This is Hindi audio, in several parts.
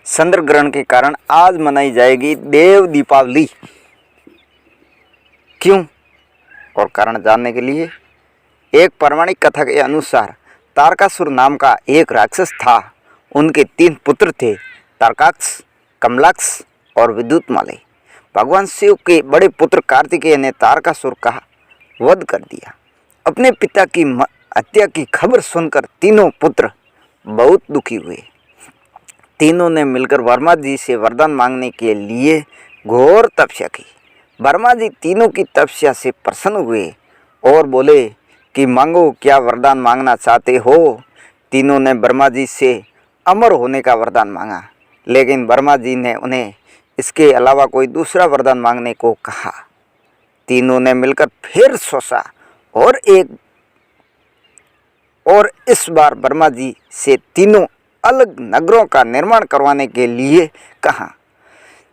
चंद्र ग्रहण के कारण आज मनाई जाएगी देव दीपावली। क्यों और कारण जानने के लिए एक पौराणिक कथा के अनुसार तारकासुर नाम का एक राक्षस था। उनके 3 पुत्र थे, तारकाक्ष, कमलाक्ष और विद्युतमाली। भगवान शिव के बड़े पुत्र कार्तिकेय ने तारकासुर का वध कर दिया। अपने पिता की हत्या की खबर सुनकर तीनों पुत्र बहुत दुखी हुए। तीनों ने मिलकर वर्मा जी से वरदान मांगने के लिए घोर तपस्या की। वर्मा जी तीनों की तपस्या से प्रसन्न हुए और बोले कि मांगो, क्या वरदान मांगना चाहते हो। तीनों ने वर्मा जी से अमर होने का वरदान मांगा, लेकिन वर्मा जी ने उन्हें इसके अलावा कोई दूसरा वरदान मांगने को कहा। तीनों ने मिलकर फिर सोचा और इस बार वर्मा जी से तीनों अलग नगरों का निर्माण करवाने के लिए कहा,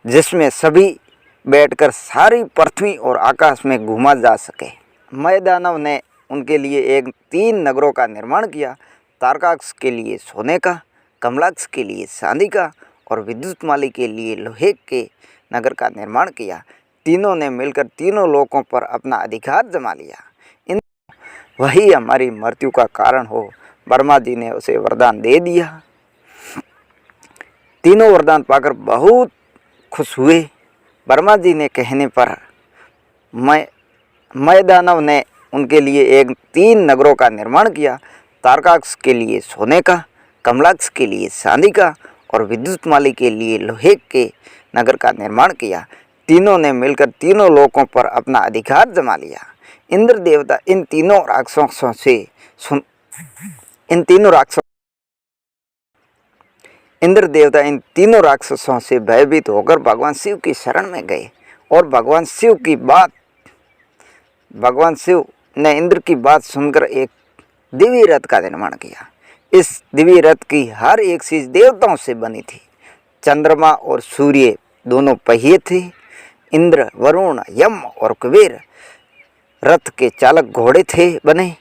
जिसमें सभी बैठकर सारी पृथ्वी और आकाश में घूमा जा सके। मैदानव ने उनके लिए 3 नगरों का निर्माण किया। तारकाक्ष के लिए सोने का, कमलाक्ष के लिए चांदी का और विद्युतमाली के लिए लोहे के नगर का निर्माण किया। तीनों ने मिलकर तीनों लोकों पर अपना अधिकार जमा लिया। वही हमारी मृत्यु का कारण हो। वर्मा जी ने उसे वरदान दे दिया। तीनों वरदान पाकर बहुत खुश हुए। वर्मा जी ने कहने पर मैदानव ने उनके लिए 3 नगरों का निर्माण किया। तारकाक्ष के लिए सोने का, कमलाक्ष के लिए चांदी का और विद्युतमाली के लिए लोहे के नगर का निर्माण किया। तीनों ने मिलकर तीनों लोकों पर अपना अधिकार जमा लिया। इंद्र देवता इन तीनों राक्षसों से भयभीत होकर भगवान शिव की शरण में गए और भगवान शिव ने इंद्र की बात सुनकर एक दिव्य रथ का निर्माण किया। इस दिव्य रथ की हर एक चीज देवताओं से बनी थी। चंद्रमा और सूर्य दोनों पहिए थे। इंद्र, वरुण, यम और कुबेर रथ के चालक घोड़े बने।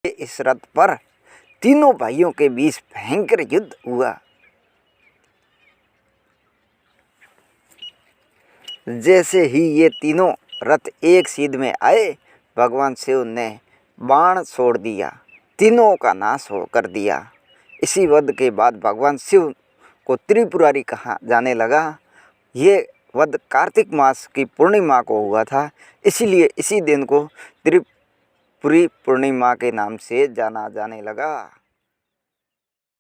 इस रथ पर तीनों भाइयों के बीच भयंकर युद्ध हुआ। जैसे ही ये तीनों रथ एक सीध में आए, भगवान शिव ने बाण छोड़ दिया, तीनों का नाश कर दिया। इसी वध के बाद भगवान शिव को त्रिपुरारी कहा जाने लगा। ये वध कार्तिक मास की पूर्णिमा को हुआ था, इसीलिए इसी दिन को त्रिपुरी पूर्णिमा के नाम से जाना जाने लगा।